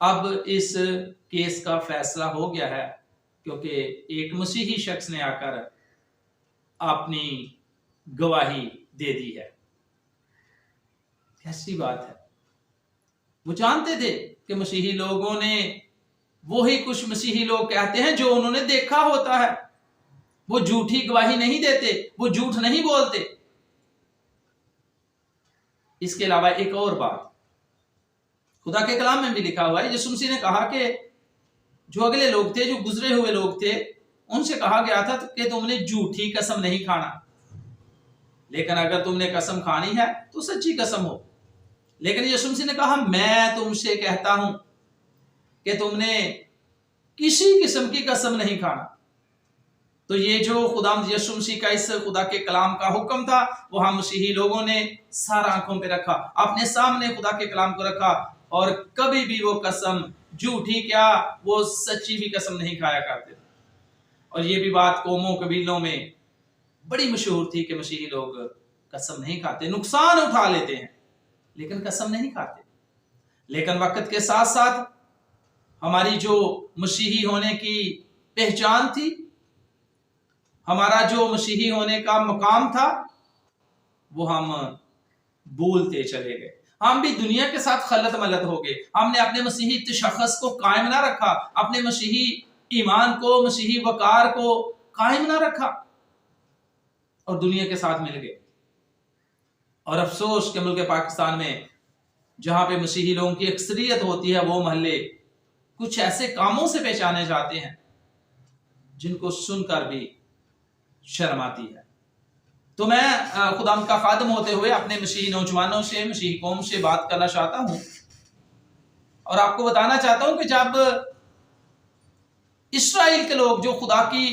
اب اس کیس کا فیصلہ ہو گیا ہے، کیونکہ ایک مسیحی شخص نے آ کر اپنی گواہی دے دی ہے۔ کیسی بات ہے! وہ جانتے تھے کہ مسیحی لوگوں نے وہی کچھ مسیحی لوگ کہتے ہیں جو انہوں نے دیکھا ہوتا ہے، وہ جھوٹی گواہی نہیں دیتے، وہ جھوٹ نہیں بولتے۔ اس کے علاوہ ایک اور بات خدا کے کلام میں بھی لکھا ہوا ہے، یسوع مسیح نے کہا کہ جو اگلے لوگ تھے، جو گزرے ہوئے لوگ تھے، ان سے کہا گیا تھا کہ تم نے جھوٹی قسم نہیں کھانا، لیکن اگر تم نے قسم کھانی ہے تو سچی قسم ہو۔ لیکن یسوع مسیح نے کہا میں تم سے کہتا ہوں کہ تم نے کسی قسم کی قسم نہیں کھانا۔ تو یہ جو خداوند یسوع مسیح کا اس خدا کے کلام کا حکم تھا، وہ ہم مسیحی لوگوں نے سارا آنکھوں پہ رکھا، اپنے سامنے خدا کے کلام کو رکھا، اور کبھی بھی وہ قسم جھوٹی کیا، وہ سچی بھی قسم نہیں کھایا کرتے۔ اور یہ بھی بات قوموں قبیلوں میں بڑی مشہور تھی کہ مسیحی لوگ قسم نہیں کھاتے، نقصان اٹھا لیتے ہیں لیکن قسم نہیں کھاتے۔ لیکن وقت کے ساتھ ساتھ ہماری جو مسیحی ہونے کی پہچان تھی، ہمارا جو مسیحی ہونے کا مقام تھا، وہ ہم بھولتے چلے گئے۔ ہم بھی دنیا کے ساتھ خلط ملط ہو گئے، ہم نے اپنے مسیحی تشخص کو قائم نہ رکھا، اپنے مسیحی ایمان کو، مسیحی وقار کو قائم نہ رکھا، اور دنیا کے ساتھ مل گئے۔ اور افسوس کہ ملک پاکستان میں جہاں پہ مسیحی لوگوں کی اکثریت ہوتی ہے، وہ محلے کچھ ایسے کاموں سے پہچانے جاتے ہیں جن کو سن کر بھی شرم آتی ہے۔ تو میں خدا کا خادم ہوتے ہوئے اپنے مسیحی نوجوانوں سے، مسیحی قوم سے بات کرنا چاہتا ہوں، اور آپ کو بتانا چاہتا ہوں کہ جب اسرائیل کے لوگ، جو خدا کی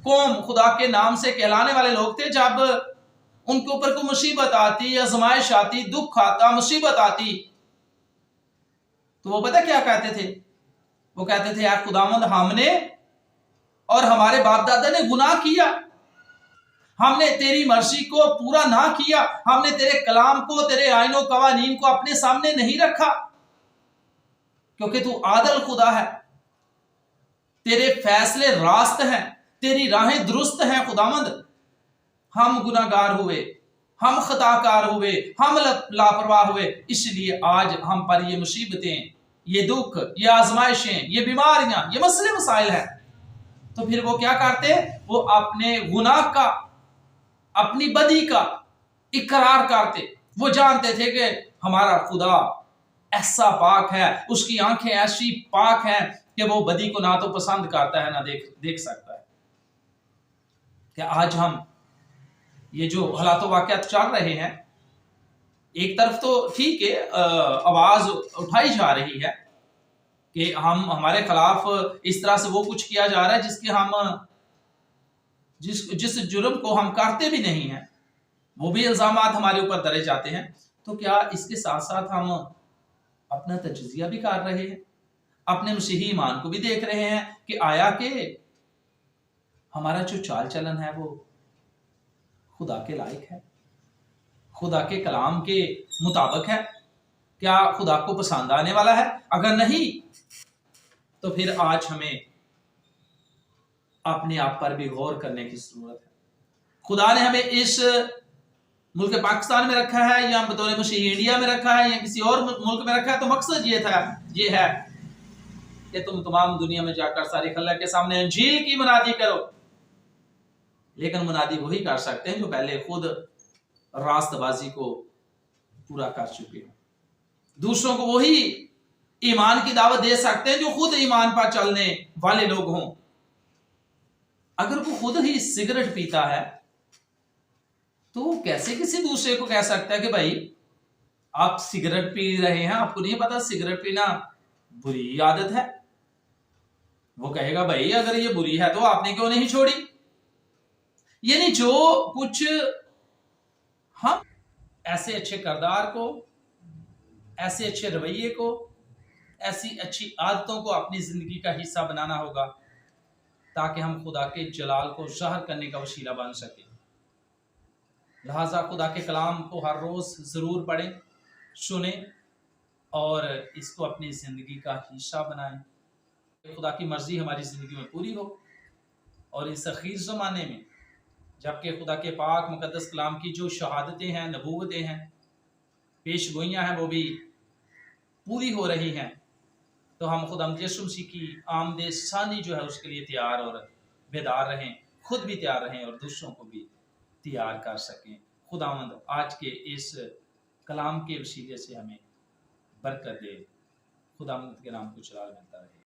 قوم، خدا کے نام سے کہلانے والے لوگ تھے، جب ان کے اوپر کوئی مصیبت آتی، آزمائش آتی، دکھ آتا، مصیبت آتی، تو وہ پتہ کیا کہتے تھے؟ وہ کہتے تھے اے خداوند، ہم نے اور ہمارے باپ دادا نے گناہ کیا، ہم نے تیری مرضی کو پورا نہ کیا، ہم نے تیرے کلام کو، تیرے آئین و قوانین کو اپنے سامنے نہیں رکھا، کیونکہ تو عادل خدا ہے، تیرے فیصلے راست ہیں، تیری راہیں درست ہیں۔ خداوند، ہم گناہگار ہوئے، ہم خطا کار ہوئے، ہم لاپرواہ ہوئے، اس لیے آج ہم پر یہ مصیبتیں، یہ دکھ، یہ آزمائشیں، یہ بیماریاں، یہ مسئلے مسائل ہیں۔ تو پھر وہ کیا کرتے؟ وہ اپنے گناہ کا، اپنی بدی کا اقرار کرتے۔ وہ جانتے تھے کہ ہمارا خدا ایسا پاک ہے، اس کی آنکھیں ایسی پاک ہیں کہ وہ بدی کو نہ تو پسند کرتا ہے، نہ دیکھ سکتا ہے۔ کہ آج ہم یہ جو حالات و واقعات چل رہے ہیں، ایک طرف تو ٹھیک ہے، آواز اٹھائی جا رہی ہے کہ ہمارے خلاف اس طرح سے وہ کچھ کیا جا رہا ہے جس کے ہم جس جرم کو ہم کرتے بھی نہیں ہیں، وہ بھی الزامات ہمارے اوپر درج جاتے ہیں۔ تو کیا اس کے ساتھ ساتھ ہم اپنا تجزیہ بھی کر رہے ہیں، اپنے مسیحی ایمان کو بھی دیکھ رہے ہیں کہ آیا کہ ہمارا جو چال چلن ہے وہ خدا کے لائق ہے، خدا کے کلام کے مطابق ہے؟ کیا خدا کو پسند آنے والا ہے؟ اگر نہیں تو پھر آج ہمیں اپنے آپ پر بھی غور کرنے کی ضرورت ہے۔ خدا نے ہمیں اس ملک پاکستان میں رکھا ہے، یا بطور مسیحی انڈیا میں رکھا ہے، یا کسی اور ملک میں رکھا ہے، تو مقصد یہ ہے کہ تم تمام دنیا میں جا کر ساری خلق کے سامنے انجیل کی منادی کرو۔ لیکن منادی وہی کر سکتے ہیں جو پہلے خود راست بازی کو پورا کر چکے ہیں۔ دوسروں کو وہی ایمان کی دعوت دے سکتے ہیں جو خود ایمان پر چلنے والے لوگ ہوں۔ اگر وہ خود ہی سگریٹ پیتا ہے تو وہ کیسے کسی دوسرے کو کہہ سکتا ہے کہ بھائی آپ سگریٹ پی رہے ہیں، آپ کو نہیں پتا سگریٹ پینا بری عادت ہے؟ وہ کہے گا بھائی اگر یہ بری ہے تو آپ نے کیوں نہیں چھوڑی؟ یعنی جو کچھ ہم ایسے اچھے کردار کو، ایسے اچھے رویے کو، ایسی اچھی عادتوں کو اپنی زندگی کا حصہ بنانا ہوگا تاکہ ہم خدا کے جلال کو ظاہر کرنے کا وسیلہ بن سکیں۔ لہٰذا خدا کے کلام کو ہر روز ضرور پڑھیں، سنیں، اور اس کو اپنی زندگی کا حصہ بنائیں، خدا کی مرضی ہماری زندگی میں پوری ہو، اور اس اخیر زمانے میں جب کہ خدا کے پاک مقدس کلام کی جو شہادتیں ہیں، نبوتیں ہیں، پیش گوئیاں ہیں، وہ بھی پوری ہو رہی ہیں، تو ہم خدا یسوع مسیح کی آمد ثانی جو ہے اس کے لیے تیار اور بیدار رہیں، خود بھی تیار رہیں اور دوسروں کو بھی تیار کر سکیں۔ خداوند آج کے اس کلام کے وسیلے سے ہمیں برکت دے، خداوند کے نام کو جلال ملتا رہے۔